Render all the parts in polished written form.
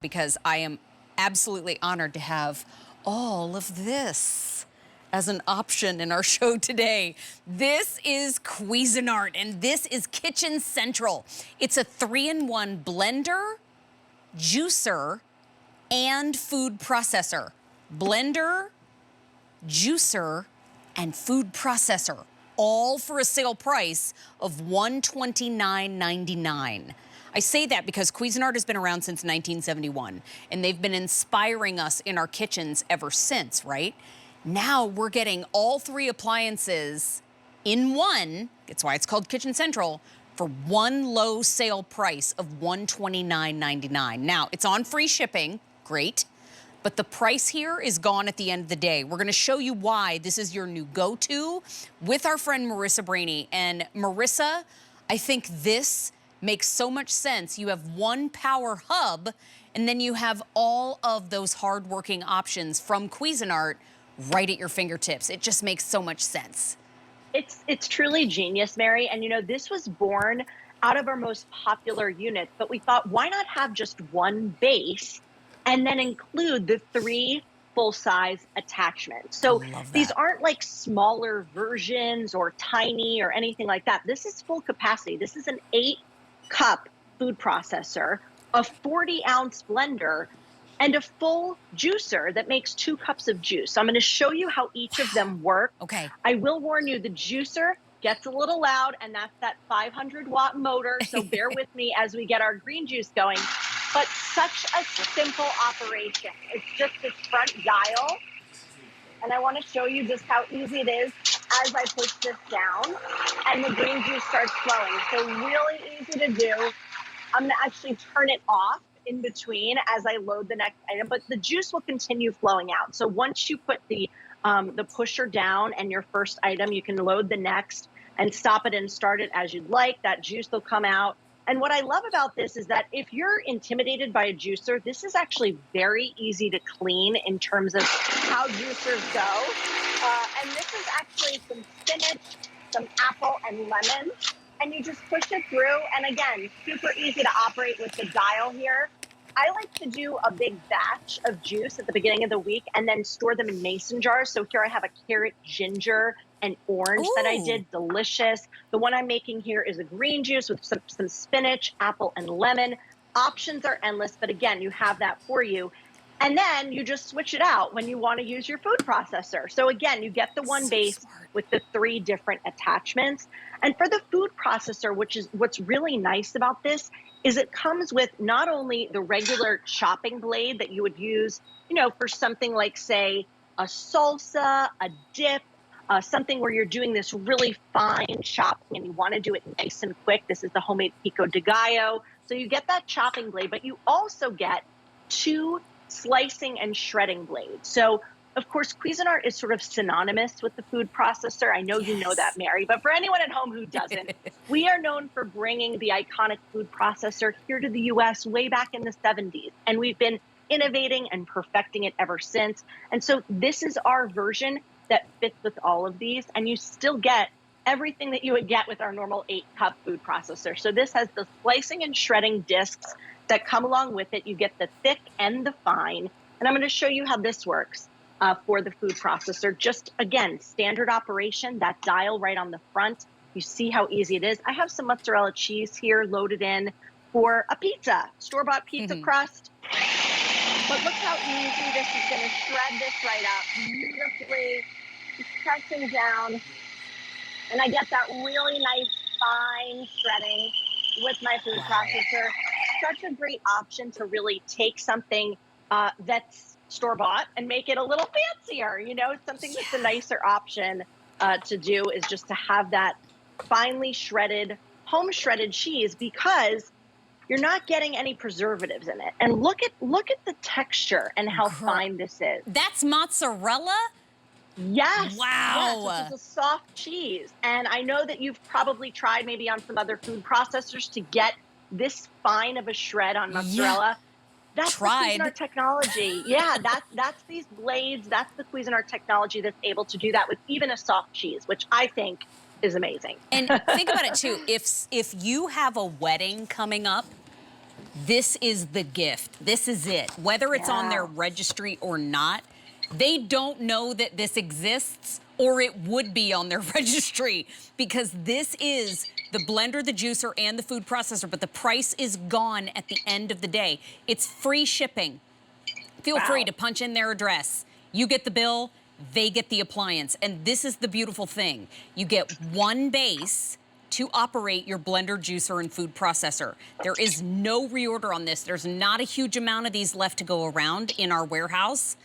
because I am absolutely honored to have all of this as an option in our show today. This is Cuisinart, and this is Kitchen Central. It's a 3-in-1 blender, juicer, and food processor. Blender, juicer, and food processor, all for a sale price of $129.99. I say that because Cuisinart has been around since 1971, and they've been inspiring us in our kitchens ever since, right? Now we're getting all three appliances in one, that's why it's called Kitchen Central, for one low sale price of $129.99. Now, it's on free shipping, great, but the price here is gone at the end of the day. We're gonna show you why this is your new go-to with our friend Marissa Brainy. And Marissa, I think this makes so much sense. You have one power hub, and then you have all of those hardworking options from Cuisinart right at your fingertips. It just makes so much sense. It's truly genius, Mary. And you know, this was born out of our most popular units, but we thought, why not have just one base and then include the 3 full-size attachments? So these aren't like smaller versions or tiny or anything like that. This is full capacity. This is an 8-cup food processor, a 40-ounce blender, and a full juicer that makes 2 cups of juice. So I'm going to show you how each of them work. Okay. I will warn you, the juicer gets a little loud, and that's that 500-watt motor. So bear with me as we get our green juice going. But such a simple operation. It's just this front dial. And I want to show you just how easy it is as I push this down and the green juice starts flowing. So really easy to do. I'm going to actually turn it off in between as I load the next item, but the juice will continue flowing out. So once you put the pusher down and your first item, you can load the next and stop it and start it as you'd like. That juice will come out. And what I love about this is that if you're intimidated by a juicer, this is actually very easy to clean in terms of how juicers go. And this is actually some spinach, some apple, and lemon. And you just push it through. And again, super easy to operate with the dial here. I like to do a big batch of juice at the beginning of the week and then store them in mason jars. So here I have a carrot, ginger, and orange that I did, delicious. The one I'm making here is a green juice with some spinach, apple, and lemon. Options are endless, but again, you have that for you. And then you just switch it out when you want to use your food processor. So again, you get the one base with the 3 different attachments. And for the food processor, which is what's really nice about this, is it comes with not only the regular chopping blade that you would use, you know, for something like, say, a salsa, a dip, something where you're doing this really fine chopping and you want to do it nice and quick. This is the homemade pico de gallo. So you get that chopping blade, but you also get 2 slicing and shredding blades. So of course, Cuisinart is sort of synonymous with the food processor. I know you know that, Mary, but for anyone at home who doesn't, we are known for bringing the iconic food processor here to the US way back in the 70s. And we've been innovating and perfecting it ever since. And so this is our version that fits with all of these. And you still get everything that you would get with our normal 8-cup food processor. So this has the slicing and shredding discs that come along with it. You get the thick and the fine. And I'm going to show you how this works for the food processor. Just, again, standard operation, that dial right on the front. You see how easy it is. I have some mozzarella cheese here loaded in for a pizza, store-bought pizza crust. But look how easy this is going to shred this right up beautifully. Just pressing down. And I get that really nice fine shredding with my food processor. Such a great option to really take something that's store-bought and make it a little fancier. You know, something that's a nicer option to do is just to have that finely shredded, home shredded cheese, because you're not getting any preservatives in it. And look at the texture and how fine this is. That's mozzarella? Yes. Wow. Yes, this is a soft cheese. And I know that you've probably tried maybe on some other food processors to get this fine of a shred on mozzarella. Yeah. That's the Cuisinart technology. Yeah, that's these blades. That's the Cuisinart technology that's able to do that with even a soft cheese, which I think is amazing. And think about it too. If you have a wedding coming up, This is the gift. This is it. Whether it's on their registry or not, they don't know that this exists, or it would be on their registry, because this is the blender, the juicer, and the food processor, but the price is gone at the end of the day. It's free shipping. Feel free to punch in their address. You get the bill, they get the appliance. And this is the beautiful thing. You get one base to operate your blender, juicer, and food processor. There is no reorder on this. There's not a huge amount of these left to go around in our warehouse,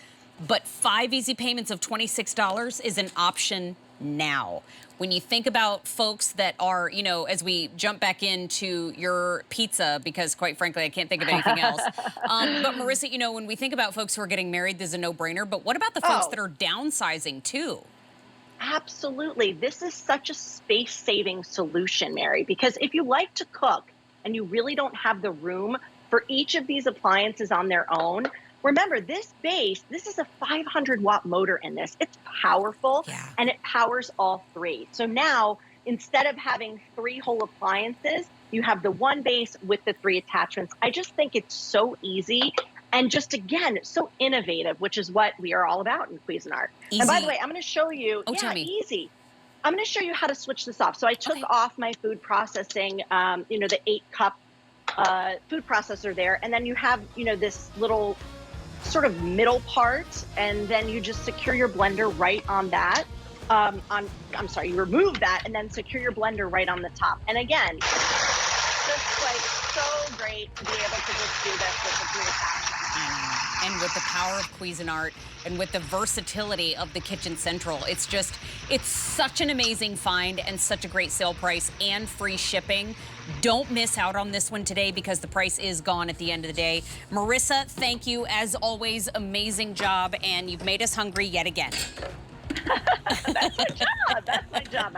but 5 easy payments of $26 is an option now. When you think about folks that are, you know, as we jump back into your pizza, because quite frankly, I can't think of anything else. But Marissa, you know, when we think about folks who are getting married, this is a no-brainer. But what about the folks that are downsizing too? Absolutely. This is such a space-saving solution, Mary, because if you like to cook and you really don't have the room for each of these appliances on their own, remember, this base, this is a 500-watt motor in this. It's powerful, and it powers all 3. So now, instead of having 3 whole appliances, you have the one base with the 3 attachments. I just think it's so easy and just, again, so innovative, which is what we are all about in Cuisinart. Easy. And by the way, I'm going to show you, easy. I'm going to show you how to switch this off. So I took off my food processing, you know, the 8-cup food processor there, and then you have, you know, this little sort of middle part, and then you just secure your blender right on that. You remove that and then secure your blender right on the top. And again, just like so great to be able to just do this with the 3 attachments. And with the power of Cuisinart and with the versatility of the Kitchen Central, it's such an amazing find and such a great sale price and free shipping. Don't miss out on this one today because the price is gone at the end of the day. Marissa, thank you. As always, amazing job, and you've made us hungry yet again. That's my job. That's my job.